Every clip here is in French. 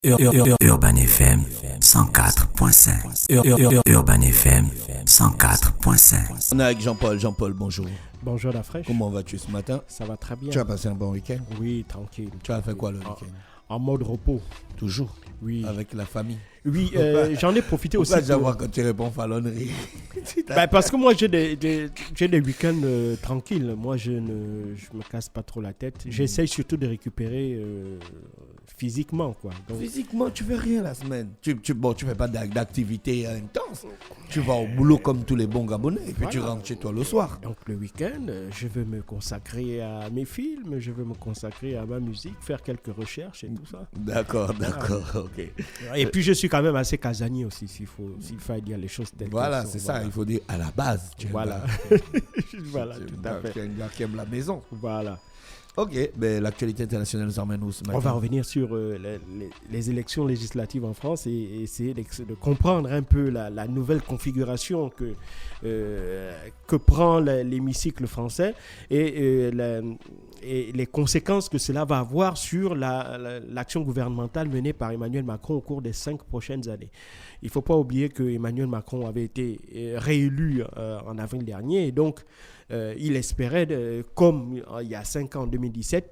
Urban FM 104.5. Urban FM 104.5. On est avec Jean-Paul. Jean-Paul, bonjour. Bonjour la fraîche. Comment vas-tu ce matin? Ça va très bien. Tu as passé un bon week-end? Oui, tranquille. Tu as fait quoi le week-end? En mode repos. Toujours? Oui. Avec la famille? Oui, j'en ai profité aussi. Pourquoi j'avoue quand tu réponds falonnerie? Parce que moi j'ai des week-ends tranquilles. Moi je me casse pas trop la tête. J'essaye surtout de récupérer physiquement, quoi. Donc, physiquement, tu fais rien la semaine. Tu fais pas d'activité intense. Tu vas au boulot comme tous les bons Gabonais et puis tu rentres chez toi le soir. Donc le week-end, je veux me consacrer à mes films, je veux me consacrer à ma musique, faire quelques recherches et tout ça. D'accord, ok. Et puis je suis quand même assez casanier aussi, s'il faut dire les choses telles voilà, qu'elles sont. C'est ça, il faut dire à la base. Voilà. Voilà, tout à fait. Tu es un gars qui aime la maison. Voilà. Ok, ben, l'actualité internationale nous emmène où ce matin? On va revenir sur les élections législatives en France et essayer de comprendre un peu la nouvelle configuration que prend l'hémicycle français et les conséquences que cela va avoir sur l'action gouvernementale menée par Emmanuel Macron au cours des 5 prochaines années. Il ne faut pas oublier que Emmanuel Macron avait été réélu en avril dernier et donc il espérait, comme il y a 5 ans, en 2017,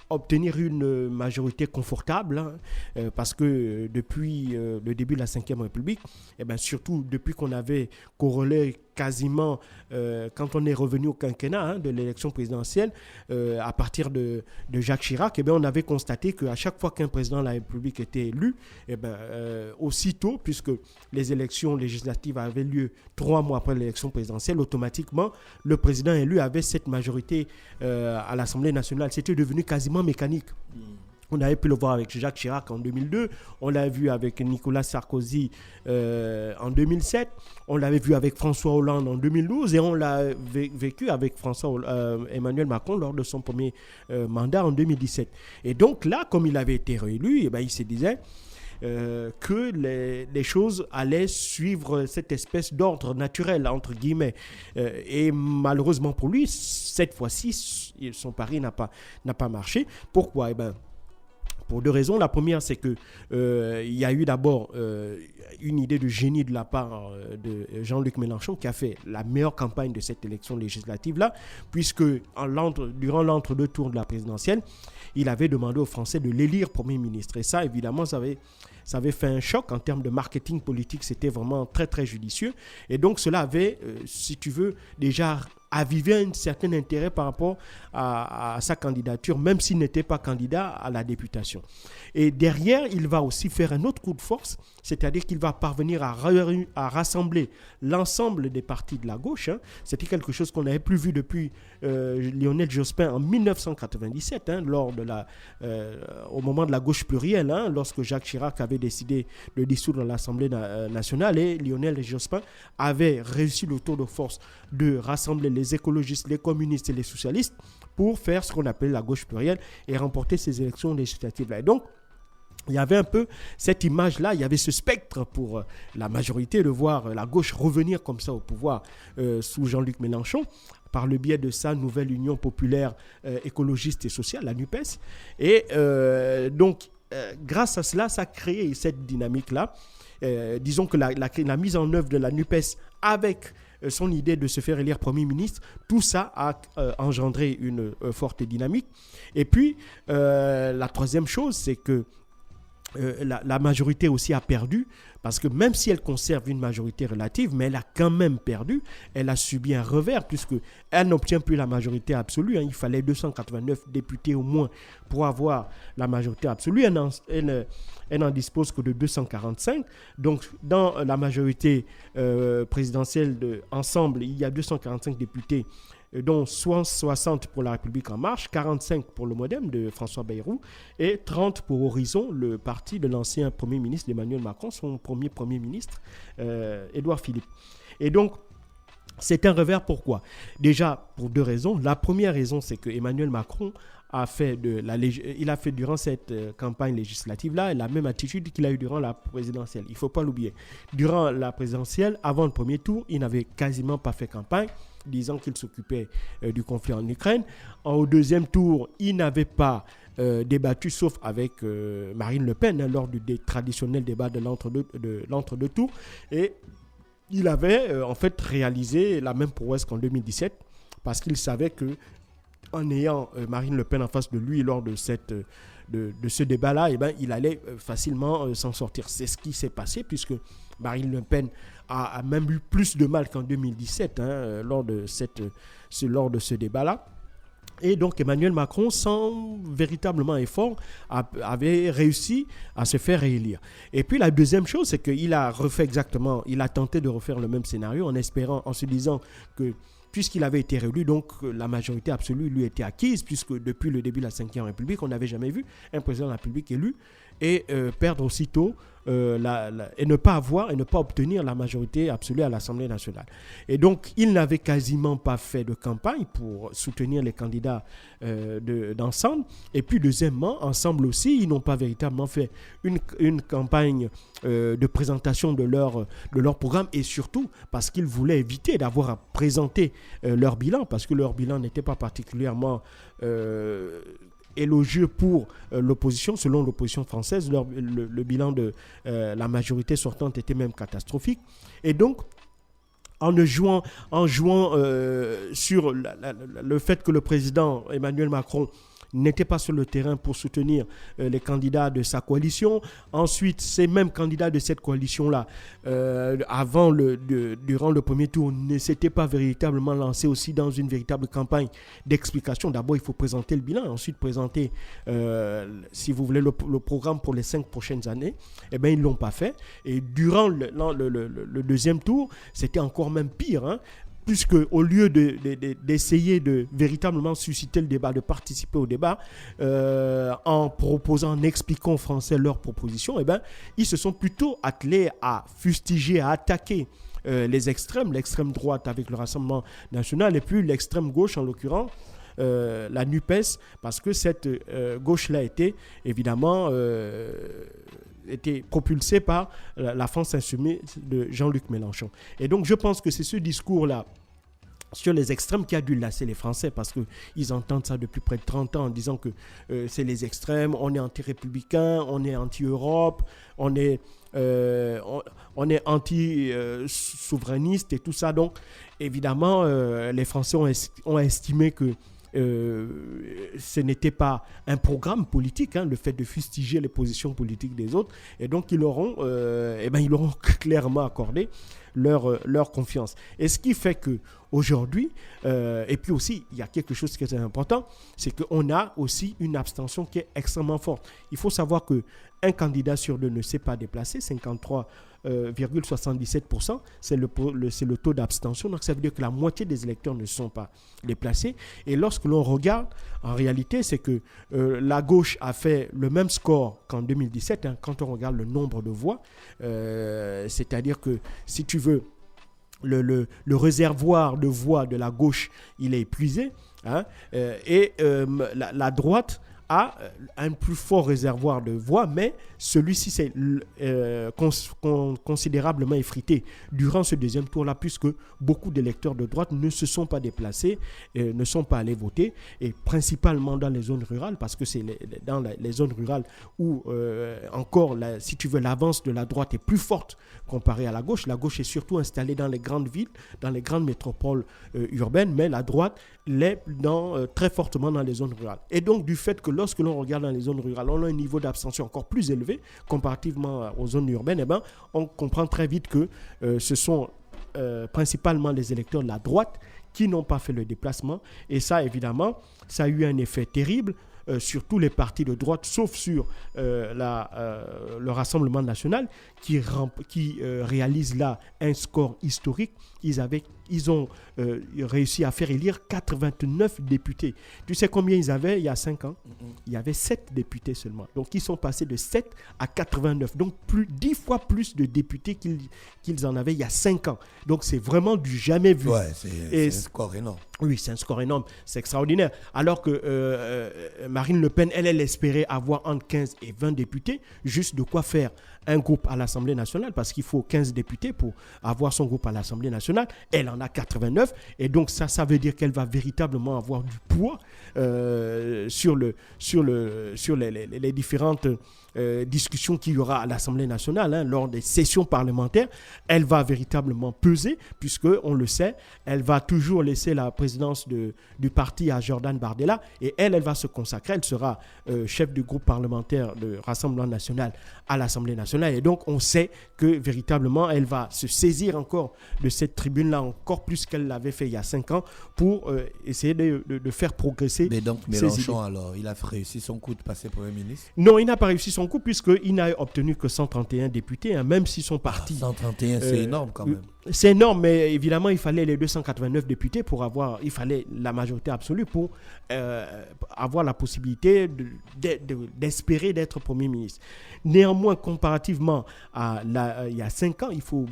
obtenir une majorité confortable, parce que depuis le début de la Ve République, et bien surtout depuis qu'on avait corrélé quasiment, quand on est revenu au quinquennat de l'élection présidentielle, à partir de Jacques Chirac, et bien on avait constaté qu'à chaque fois qu'un président de la République était élu, et bien, aussitôt, puisque les élections législatives avaient lieu 3 mois après l'élection présidentielle, automatiquement, le président élu avait cette majorité à l'Assemblée nationale. C'était devenu quasiment mécanique. On avait pu le voir avec Jacques Chirac en 2002, on l'a vu avec Nicolas Sarkozy en 2007, on l'avait vu avec François Hollande en 2012 et on l'a vécu avec Emmanuel Macron lors de son premier mandat en 2017. Et donc là, comme il avait été réélu, eh ben, il se disait que les choses allaient suivre cette espèce d'ordre naturel, entre guillemets. Et malheureusement pour lui, cette fois-ci, son pari n'a pas marché. Pourquoi? Eh ben, pour 2 raisons. La première, c'est que il y a eu d'abord une idée de génie de la part de Jean-Luc Mélenchon qui a fait la meilleure campagne de cette élection législative-là, puisque durant l'entre-deux tours de la présidentielle, il avait demandé aux Français de l'élire Premier ministre. Et ça, évidemment, ça avait fait un choc en termes de marketing politique. C'était vraiment très, très judicieux. Et donc, cela avait, si tu veux, déjà avivé un certain intérêt par rapport à sa candidature, même s'il n'était pas candidat à la députation. Et derrière, il va aussi faire un autre coup de force, c'est-à-dire qu'il va parvenir à rassembler l'ensemble des partis de la gauche. C'était quelque chose qu'on n'avait plus vu depuis Lionel Jospin en 1997, au moment de la gauche plurielle, lorsque Jacques Chirac avait décidé de dissoudre l'Assemblée nationale et Lionel Jospin avait réussi le tour de force de rassembler les écologistes, les communistes et les socialistes pour faire ce qu'on appelle la gauche plurielle et remporter ces élections législatives-là. Et donc, il y avait un peu cette image-là, il y avait ce spectre pour la majorité de voir la gauche revenir comme ça au pouvoir sous Jean-Luc Mélenchon par le biais de sa nouvelle union populaire écologiste et sociale, la NUPES. Et donc, grâce à cela, ça a créé cette dynamique-là. Disons que la mise en œuvre de la NUPES avec son idée de se faire élire Premier ministre, tout ça a engendré une forte dynamique. Et puis, la troisième chose, c'est que la majorité aussi a perdu, parce que même si elle conserve une majorité relative, mais elle a quand même perdu, elle a subi un revers, puisqu'elle n'obtient plus la majorité absolue. Il fallait 289 députés au moins pour avoir la majorité absolue. Elle n'en dispose que de 245. Donc, dans la majorité présidentielle ensemble, il y a 245 députés, dont 60 pour La République En Marche, 45 pour le MODEM de François Bayrou et 30 pour Horizon, le parti de l'ancien Premier ministre d'Emmanuel Macron, son Premier ministre, Édouard Philippe. Et donc, c'est un revers. Pourquoi? Déjà, pour 2 raisons. La première raison, c'est que Emmanuel Macron il a fait durant cette campagne législative-là la même attitude qu'il a eu durant la présidentielle. Il ne faut pas l'oublier. Durant la présidentielle, avant le premier tour, il n'avait quasiment pas fait campagne, disant qu'il s'occupait du conflit en Ukraine. Au deuxième tour, il n'avait pas débattu, sauf avec Marine Le Pen, hein, lors des traditionnels débats de l'entre-deux tours. Et il avait en fait réalisé la même prouesse qu'en 2017, parce qu'il savait que en ayant Marine Le Pen en face de lui lors de ce débat-là, eh ben, il allait facilement s'en sortir. C'est ce qui s'est passé, puisque Marine Le Pen a même eu plus de mal qu'en 2017 hein, lors de ce débat-là. Et donc Emmanuel Macron, sans véritablement effort, avait réussi à se faire réélire. Et puis la deuxième chose, c'est qu'il a tenté de refaire le même scénario en se disant que puisqu'il avait été réélu, donc la majorité absolue lui était acquise, puisque depuis le début de la Ve République, on n'avait jamais vu un président de la République élu et perdre aussitôt et ne pas obtenir la majorité absolue à l'Assemblée nationale. Et donc, il n'avait quasiment pas fait de campagne pour soutenir les candidats d'ensemble. Et puis, deuxièmement, ensemble aussi, ils n'ont pas véritablement fait une campagne de présentation de leur programme, et surtout parce qu'ils voulaient éviter d'avoir à présenter leur bilan, parce que leur bilan n'était pas particulièrement élogieux pour l'opposition. Selon l'opposition française, le bilan de la majorité sortante était même catastrophique. Et donc, en jouant sur le fait que le président Emmanuel Macron n'était pas sur le terrain pour soutenir les candidats de sa coalition. Ensuite, ces mêmes candidats de cette coalition-là, durant le premier tour, ne s'étaient pas véritablement lancés aussi dans une véritable campagne d'explication. D'abord, il faut présenter le bilan, ensuite présenter, si vous voulez, le programme pour les 5 prochaines années. Eh bien, ils ne l'ont pas fait. Et durant le deuxième tour, c'était encore même pire, hein, puisque au lieu d'essayer de véritablement susciter le débat, de participer au débat, en expliquant aux Français leurs propositions, eh ben, ils se sont plutôt attelés à fustiger, à attaquer les extrêmes, l'extrême droite avec le Rassemblement national, et puis l'extrême gauche, en l'occurrence, la NUPES, parce que cette gauche-là était évidemment était propulsée par la France insoumise de Jean-Luc Mélenchon. Et donc, je pense que c'est ce discours-là sur les extrêmes qui a dû lasser les Français, parce qu'ils entendent ça depuis près de 30 ans en disant que c'est les extrêmes, on est anti-républicain, on est anti-Europe, on est anti-souverainiste et tout ça. Donc, évidemment, les Français ont estimé que ce n'était pas un programme politique, hein, le fait de fustiger les positions politiques des autres, et donc ils auront clairement accordé leur confiance. Et ce qui fait qu'aujourd'hui, et puis aussi, il y a quelque chose qui est important, c'est qu'on a aussi une abstention qui est extrêmement forte. Il faut savoir qu'un candidat sur deux ne s'est pas déplacé, 53,77%, c'est le taux d'abstention. Donc ça veut dire que la moitié des électeurs ne sont pas déplacés. Et lorsque l'on regarde, en réalité, c'est que la gauche a fait le même score qu'en 2017, hein, quand on regarde le nombre de voix. C'est-à-dire que, si tu veux, le réservoir de voix de la gauche, il est épuisé, hein, et la droite a un plus fort réservoir de voix, mais celui-ci s'est considérablement effrité durant ce deuxième tour-là, puisque beaucoup d'électeurs de droite ne se sont pas déplacés, ne sont pas allés voter, et principalement dans les zones rurales, parce que c'est dans les zones rurales où encore, si tu veux, l'avance de la droite est plus forte comparée à la gauche. La gauche est surtout installée dans les grandes villes, dans les grandes métropoles urbaines, mais la droite l'est très fortement dans les zones rurales. Et donc, du fait que lorsque l'on regarde dans les zones rurales, on a un niveau d'abstention encore plus élevé comparativement aux zones urbaines, eh ben, on comprend très vite que ce sont principalement les électeurs de la droite qui n'ont pas fait le déplacement. Et ça, évidemment, ça a eu un effet terrible sur tous les partis de droite, sauf sur le Rassemblement national, qui réalise là un score historique. Ils ont réussi à faire élire 89 députés. Tu sais combien ils avaient il y a 5 ans? Il y avait 7 députés seulement. Donc, ils sont passés de 7 à 89. Donc, 10 fois plus de députés qu'ils en avaient il y a 5 ans. Donc, c'est vraiment du jamais vu. Ouais, c'est un score énorme. Oui, c'est un score énorme. C'est extraordinaire. Alors que Marine Le Pen, elle espérait avoir entre 15 et 20 députés, juste de quoi faire un groupe à l'Assemblée nationale, parce qu'il faut 15 députés pour avoir son groupe à l'Assemblée nationale. Elle en a 89. Et donc ça veut dire qu'elle va véritablement avoir du poids sur les différentes discussions qu'il y aura à l'Assemblée nationale, lors des sessions parlementaires. Elle va véritablement peser, puisque, on le sait, elle va toujours laisser la présidence du parti à Jordan Bardella, et elle va se consacrer, elle sera chef du groupe parlementaire de Rassemblement national à l'Assemblée nationale. Et donc, on sait que véritablement, elle va se saisir encore de cette tribune-là, encore plus qu'elle l'avait fait il y a 5 ans, pour essayer de faire progresser. Mais donc, Mélenchon, alors, il a réussi son coup de passer Premier ministre? Non, il n'a pas réussi son coup, puisqu'il n'a obtenu que 131 députés, même si son parti... 131, c'est énorme quand même. C'est énorme, mais évidemment, il fallait les 289 députés il fallait la majorité absolue pour avoir la possibilité d'espérer d'être Premier ministre. Néanmoins, comparativement il y a 5 ans, il faut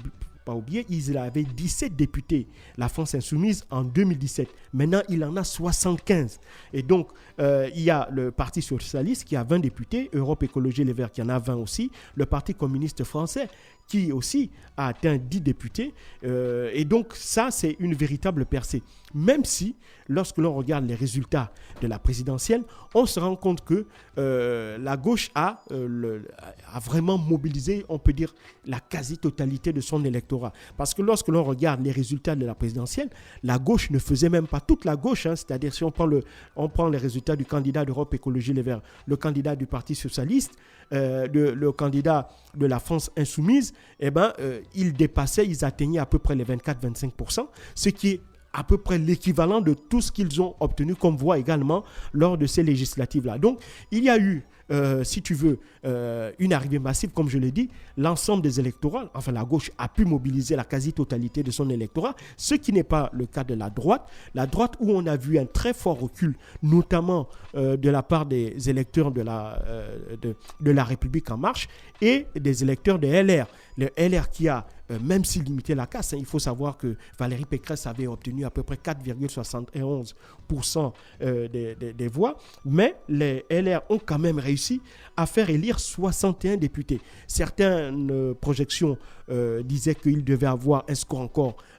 pas oublier, ils avaient 17 députés, la France Insoumise, en 2017. Maintenant, il en a 75. Et donc, il y a le Parti Socialiste qui a 20 députés, Europe Écologie Les Verts qui en a 20 aussi, le Parti Communiste Français qui aussi a atteint 10 députés. Et donc, ça, c'est une véritable percée. Même si, lorsque l'on regarde les résultats de la présidentielle, on se rend compte que la gauche a vraiment mobilisé, on peut dire, la quasi-totalité de son électorat. Parce que lorsque l'on regarde les résultats de la présidentielle, la gauche ne faisait même pas toute la gauche. C'est-à-dire, si on prend les résultats du candidat d'Europe Écologie Les Verts, le candidat du Parti Socialiste, le candidat de la France Insoumise, ils atteignaient à peu près les 24-25%, ce qui est à peu près l'équivalent de tout ce qu'ils ont obtenu comme voix également lors de ces législatives-là. Donc, il y a eu, si tu veux, une arrivée massive, comme je l'ai dit. L'ensemble des électorats, enfin la gauche a pu mobiliser la quasi-totalité de son électorat, ce qui n'est pas le cas de la droite. La droite, où on a vu un très fort recul, notamment de la part des électeurs de la République En Marche et des électeurs de LR. Le LR qui a, même s'il limitait la casse, il faut savoir que Valérie Pécresse avait obtenu à peu près 4,71% des voix, mais les LR ont quand même réussi à faire élire 61 députés. Certaines projections disaient qu'il devait avoir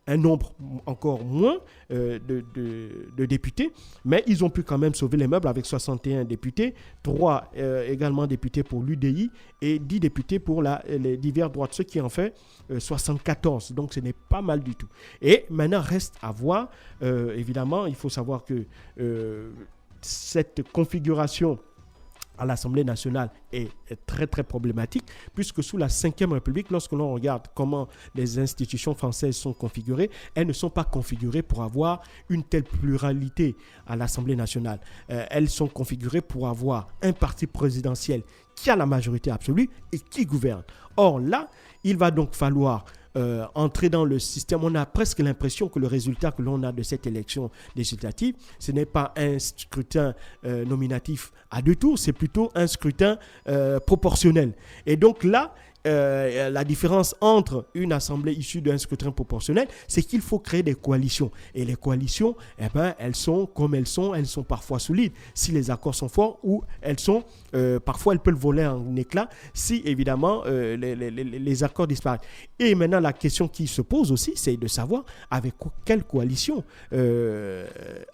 un nombre encore moins de députés, mais ils ont pu quand même sauver les meubles avec 61 députés, 3 également députés pour l'UDI et 10 députés pour les diverses droites, ce qui en fait 74. Donc ce n'est pas mal du tout. Et maintenant, reste à voir. Évidemment, il faut savoir que cette configuration à l'Assemblée nationale est très très problématique, puisque sous la Ve République, lorsque l'on regarde comment les institutions françaises sont configurées, elles ne sont pas configurées pour avoir une telle pluralité à l'Assemblée nationale. Elles sont configurées pour avoir un parti présidentiel qui a la majorité absolue et qui gouverne. Or là, il va donc falloir entrer dans le système. On a presque l'impression que le résultat que l'on a de cette élection législative, ce n'est pas un scrutin nominatif à 2 tours, c'est plutôt un scrutin proportionnel. Et donc là, la différence entre une assemblée issue d'un scrutin proportionnel, c'est qu'il faut créer des coalitions. Et les coalitions, elles sont comme elles sont parfois solides, si les accords sont forts, ou parfois elles peuvent voler en éclats, si évidemment les accords disparaissent. Et maintenant, la question qui se pose aussi, c'est de savoir avec quelle coalition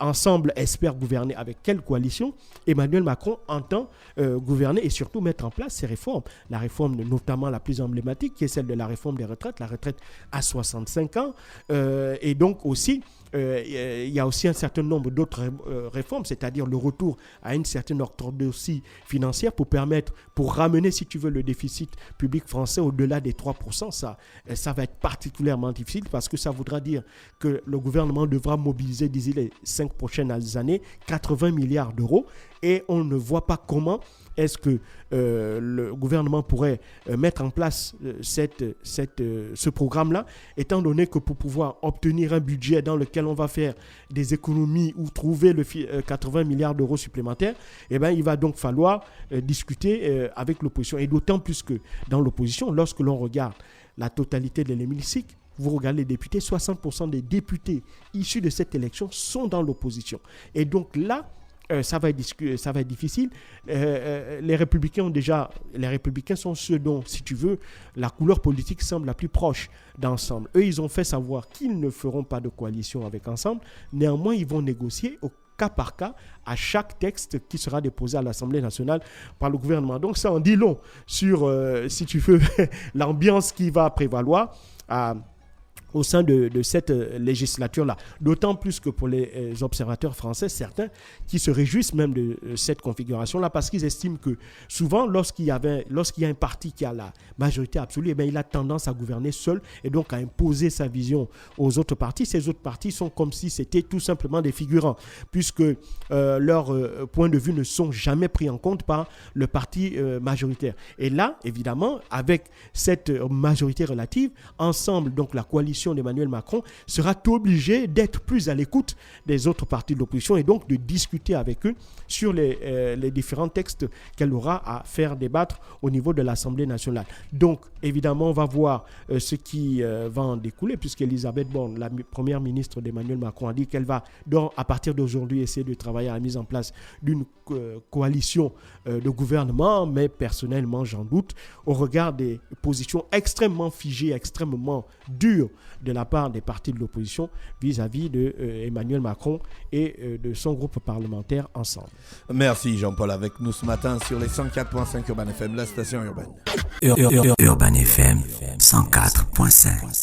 Ensemble espère gouverner, avec quelle coalition Emmanuel Macron entend gouverner et surtout mettre en place ces réformes. La réforme, notamment la plus emblématique, qui est celle de la réforme des retraites, la retraite à 65 ans. Et donc aussi, il y a aussi un certain nombre d'autres réformes, c'est-à-dire le retour à une certaine orthodoxie financière pour ramener, si tu veux, le déficit public français au-delà des 3%. Ça va être particulièrement difficile parce que ça voudra dire que le gouvernement devra mobiliser d'ici les 5 prochaines années 80 milliards d'euros et on ne voit pas comment est-ce que le gouvernement pourrait mettre en place ce programme-là, étant donné que pour pouvoir obtenir un budget dans lequel on va faire des économies ou trouver 80 milliards d'euros supplémentaires, il va donc falloir discuter avec l'opposition. Et d'autant plus que dans l'opposition, lorsque l'on regarde la totalité de l'hémicycle, vous regardez les députés, 60% des députés issus de cette élection sont dans l'opposition. Et donc là, ça va être difficile. Les Républicains sont ceux dont, si tu veux, la couleur politique semble la plus proche d'Ensemble. Eux, ils ont fait savoir qu'ils ne feront pas de coalition avec Ensemble. Néanmoins, ils vont négocier au cas par cas à chaque texte qui sera déposé à l'Assemblée nationale par le gouvernement. Donc ça en dit long sur, si tu veux, l'ambiance qui va prévaloir au sein de cette législature-là. D'autant plus que pour les observateurs français, certains qui se réjouissent même de cette configuration-là, parce qu'ils estiment que souvent, lorsqu'il y a un parti qui a la majorité absolue, il a tendance à gouverner seul et donc à imposer sa vision aux autres partis. Ces autres partis sont comme si c'était tout simplement des figurants, puisque leurs points de vue ne sont jamais pris en compte par le parti majoritaire. Et là, évidemment, avec cette majorité relative, Ensemble, donc la coalition d'Emmanuel Macron, sera obligé d'être plus à l'écoute des autres partis de l'opposition et donc de discuter avec eux sur les différents textes qu'elle aura à faire débattre au niveau de l'Assemblée nationale. Donc, évidemment, on va voir ce qui va en découler, puisqu'Elisabeth Borne, la première ministre d'Emmanuel Macron, a dit qu'elle va, à partir d'aujourd'hui, essayer de travailler à la mise en place d'une coalition de gouvernement, mais personnellement, j'en doute, au regard des positions extrêmement figées, extrêmement dures de la part des partis de l'opposition vis-à-vis de Emmanuel Macron et de son groupe parlementaire Ensemble. Merci Jean-Paul avec nous ce matin sur les 104.5 Urban FM, la station urbaine. Urban FM 104.5.